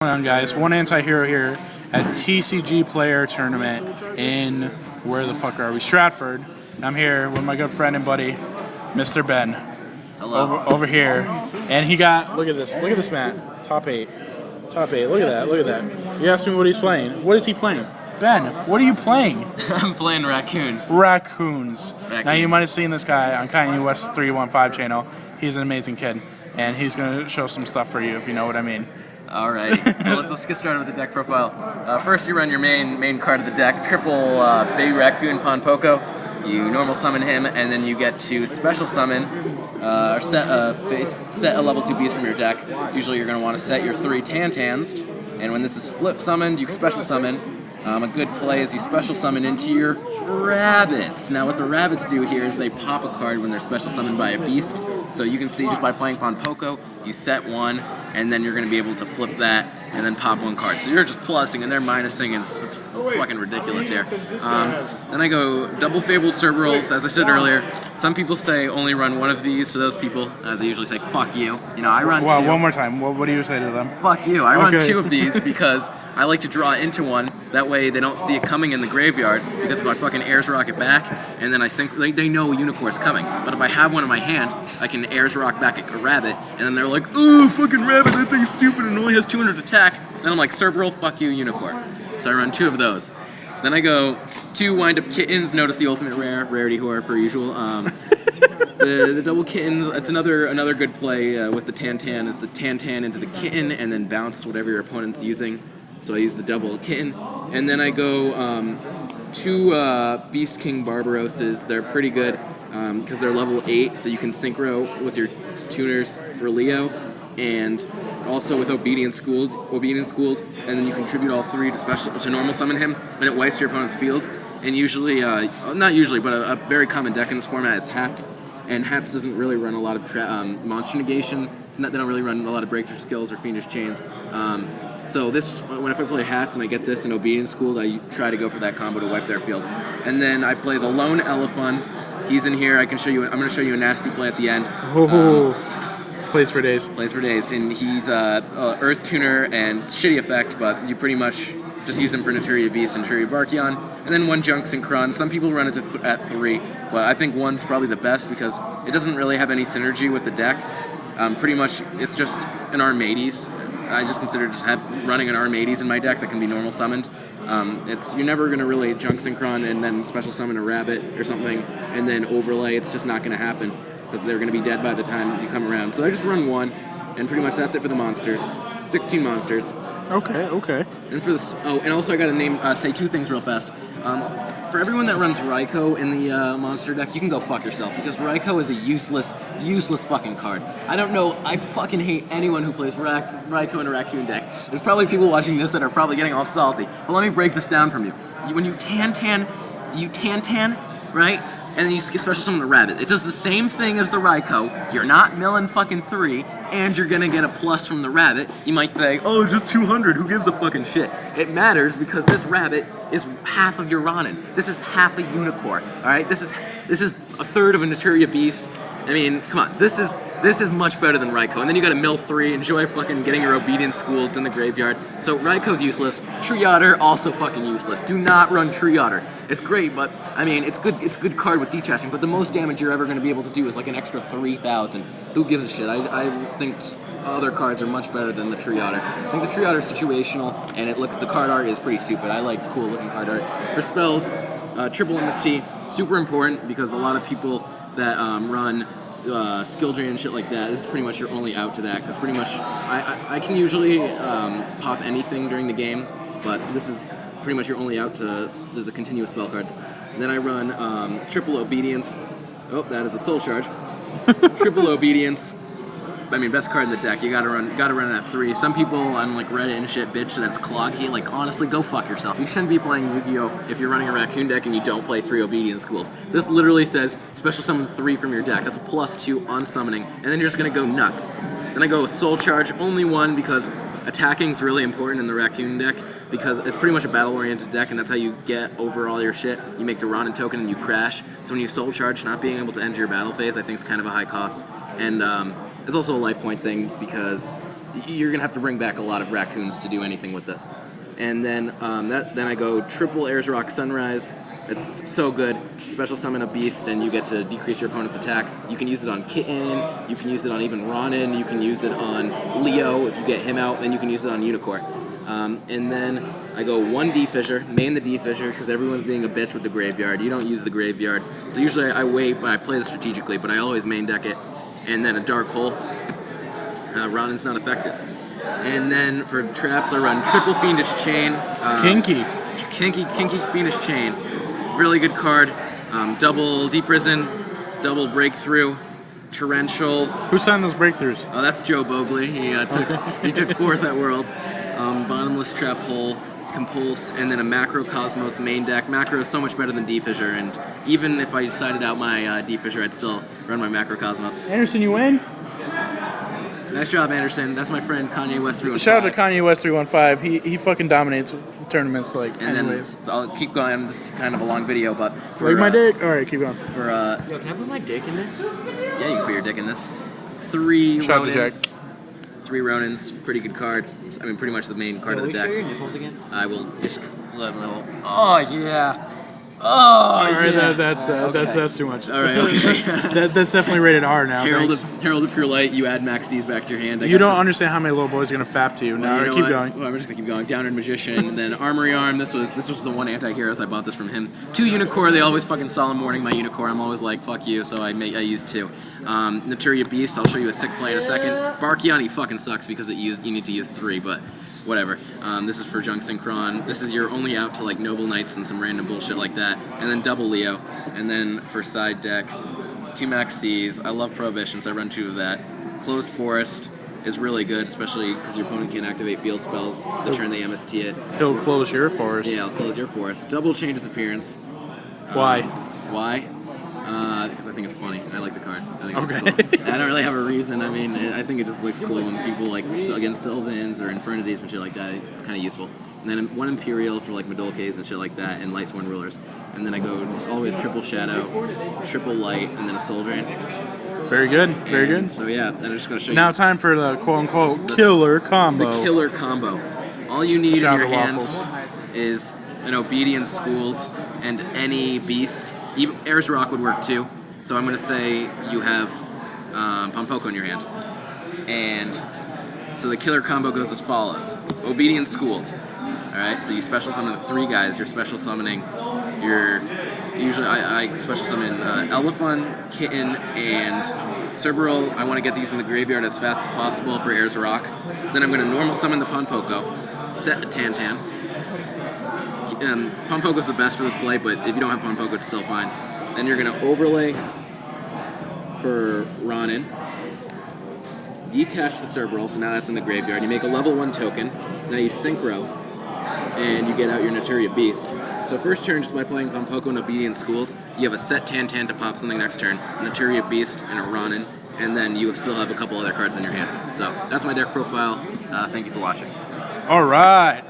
on, guys? One anti-hero here at TCG Player Tournament in, where the fuck are we? Stratford. And I'm here with my good friend and buddy, Mr. Ben. Hello. Over here. And he got, look at this man. Top 8. Look at that. You asked me what he's playing. What is he playing? Ben, what are you playing? I'm playing Raccoons. Raccoons. Now you might have seen this guy on Kanye West 315 channel. He's an amazing kid. And he's going to show some stuff for you, if you know what I mean. Alright, so let's get started with the deck profile. First you run your main card of the deck, triple Baby Raccoon Pon Poco. You normal summon him, and then you get to special summon, or set a level 2 beast from your deck. Usually you're going to want to set your 3 Tantans, and when this is flip summoned, you special summon. A good play is you special summon into your rabbits. Now what the rabbits do here is they pop a card when they're special summoned by a beast. So you can see just by playing Pon Poco, you set 1, and then you're going to be able to flip that and then pop 1 card. So you're just plussing and they're minusing, and it's fucking ridiculous here. Then I go double Fabled Cerberals. As I said earlier, some people say only run 1 of these. To those people, as I usually say, fuck you. You know, I run 2. Wow, one more time. What do you say to them? Fuck you. I run 2 of these because I like to draw into 1. That way they don't see it coming in the graveyard, because if I fucking Airs Rock it back, and then I think they know a Unicorn's coming. But if I have 1 in my hand, I can Airs Rock back a rabbit, and then they're like, "Oh, fucking rabbit, that thing's stupid and only has 200 attack." Then I'm like, Cerberal, fuck you, Unicorn. So I run 2 of those. Then I go 2 Wind Up Kittens. Notice the ultimate rarity whore per usual. The double kittens, it's another good play with the Tantan. Is the Tantan into the kitten and then bounce whatever your opponent's using. So I use the double kitten. And then I go 2 Beast King Barbarosses. They're pretty good because they're level 8, so you can synchro with your tuners for Leo. And also with Obedience Schooled, and then you contribute all 3 to normal summon him, and it wipes your opponent's field. And usually, not usually, but a very common deck in this format is Hats. And Hats doesn't really run a lot of monster negation. They don't really run a lot of breakthrough skills or fiendish chains. So this, if I play Hats and I get this in Obedience Schooled, I try to go for that combo to wipe their field. And then I play the Lone Elephant. He's in here. I'm going to show you a nasty play at the end. Plays for days. And he's Earth Tuner and shitty effect, but you pretty much just use him for Naturia Beast and Naturia Barkion. And then 1 Junk Synchron. Some people run it at 3, but I think 1's probably the best because it doesn't really have any synergy with the deck. Pretty much, it's just an Armades. I just consider running an Armades in my deck that can be normal summoned. You're never going to really Junk Synchron and then special summon a rabbit or something and then overlay. It's just not going to happen because they're going to be dead by the time you come around. So I just run 1, and pretty much that's it for the monsters. 16 monsters. Okay. And for this, and also I got to say 2 things real fast. For everyone that runs Raikou in the monster deck, you can go fuck yourself, because Raikou is a useless fucking card. I don't know, I fucking hate anyone who plays Raikou in a Raccoon deck. There's probably people watching this that are probably getting all salty. But let me break this down from you. When you Tantan, right? And then you special summon the rabbit. It does the same thing as the Raikou. You're not milling fucking 3, and you're gonna get a plus from the rabbit. You might say, oh, it's just 200, who gives a fucking shit? It matters because this rabbit is half of your Ronin. This is half a Unicorn, alright? This is a third of a Naturia Beast. I mean, come on, this is much better than Raikou. And then you gotta mill 3, enjoy fucking getting your Obedience Schools in the graveyard. So Raikou's useless. Tree Otter, also fucking useless. Do not run Tree Otter. It's great, but, I mean, it's good card with detaching, but the most damage you're ever gonna be able to do is like an extra 3,000. Who gives a shit? I think other cards are much better than the Tree Otter. I think the Tree Otter is situational, and the card art is pretty stupid. I like cool looking card art. For spells, triple MST, super important, because a lot of people that run skill drain and shit like that, this is pretty much your only out to that, because pretty much I can usually pop anything during the game, but this is pretty much your only out to the continuous spell cards. And then I run triple Obedience. Oh, that is a soul charge. Triple Obedience. I mean, best card in the deck. You gotta run it at 3. Some people on like Reddit and shit bitch that it's cloggy. Like, honestly, go fuck yourself. You shouldn't be playing Yu-Gi-Oh! If you're running a Raccoon deck and you don't play 3 Obedience Schools. This literally says special summon 3 from your deck. That's a +2 on summoning, and then you're just gonna go nuts. Then I go with Soul Charge, only 1 because attacking is really important in the Raccoon deck, because it's pretty much a battle-oriented deck, and that's how you get over all your shit. You make the Ronin token and you crash. So when you Soul Charge, not being able to end your battle phase, I think is kind of a high cost. And it's also a life point thing, because you're gonna have to bring back a lot of Raccoons to do anything with this. And then then I go triple Ayers Rock Sunrise. It's so good. Special summon a beast, and you get to decrease your opponent's attack. You can use it on Kitten. You can use it on even Ronin. You can use it on Leo if you get him out. Then you can use it on Unicorn. And then I go 1 D-Fissure, main the D-Fissure, because everyone's being a bitch with the graveyard. You don't use the graveyard. So usually I wait when I play this strategically, but I always main deck it. And then a Dark Hole. Ronin's not affected. And then for traps, I run triple Fiendish Chain. Kinky Fiendish Chain. Really good card. Double Deep Risen, double Breakthrough, Torrential. Who signed those breakthroughs? Oh, that's Joe Bogley. He took 4th at Worlds. Bottomless Trap Hole, Compulse, and then a Macrocosmos main deck. Macro is so much better than D-Fissure, and even if I decided out my D-Fissure, I'd still run my Macrocosmos. Anderson, you win? Nice job, Anderson. That's my friend Kanye West 315. Shout out to Kanye West 315. He fucking dominates tournaments like And anyways. then I'll keep going. This is kind of a long video, but for Like my dick? Alright, keep going. For Yo, can I put my dick in this? yeah, you can put your dick in this. 3 Shout out to Ronins. Jack. 3 Ronins, pretty good card. I mean, pretty much the main card Yo, of will the you show deck. your nipples again? I will just let a little. Oh yeah. Oh Alright, yeah. that's too much. All right. Okay. That's definitely rated R now. Herald Thanks. of Pure Light. You add Max D's back to your hand. I You guess don't understand how many little boys are gonna fap to you. Well, Now, you know keep what? going. Well, I'm just gonna keep going. Downward Magician, and then Armory Arm. This was the one anti-heroes. I bought this from him. 2 Unicorn. They always fucking solemn warning my Unicorn. I'm always like, fuck you. So I use 2. Naturia Beast. I'll show you a sick play in a second. Barkiani fucking sucks because you need to use 3, but whatever. This is for Junk Synchron. This is your only out to like Noble Knights and some random bullshit like that. And then double Leo. And then for side deck, 2 Max C's. I love Prohibition, so I run 2 of that. Closed Forest is really good, especially because your opponent can't activate field spells the turn they MST it. He'll close your forest. Yeah, I'll close your forest. Double Chain Disappearance. Why? Why? Because I think it's funny. I like the card. I think Okay. it's cool. I don't really have a reason. I mean, I think it just looks cool when people like against Sylvans or Infernities and shit like that. It's kind of useful. And then 1 Imperial for like Medolkes and shit like that, and Lightsworn Rulers. And then I go always triple Shadow, triple Light, and then a Soul Drain. Very good. Very And good. So yeah, then I'm just gonna show you Now time for the quote-unquote killer combo. the killer combo. All you need Shout in your out hand Waffles. is an Obedience Schooled and any beast. Even Ayers Rock would work too. So I'm gonna say you have Pompoko in your hand. And so the killer combo goes as follows. Obedience Schooled. Alright, so you special summon the 3 guys. You're special summoning usually I special summon Elephant, Kitten, and Cerberus. I want to get these in the graveyard as fast as possible for Ayers Rock. Then I'm going to normal summon the Pompoko, set the Tantan. Pompoko's the best for this play, but if you don't have Pompoko, it's still fine. Then you're going to overlay for Ronin. Detach the Cerberus, so now that's in the graveyard. You make a level 1 token. Now you Synchro, and you get out your Naturia Beast. So first turn, just by playing Pompoko and Obedience Schooled, you have a set Tantan to pop something next turn, Naturia Beast, and a Ronin, and then you still have a couple other cards in your hand. So that's my deck profile. Thank you for watching. All right.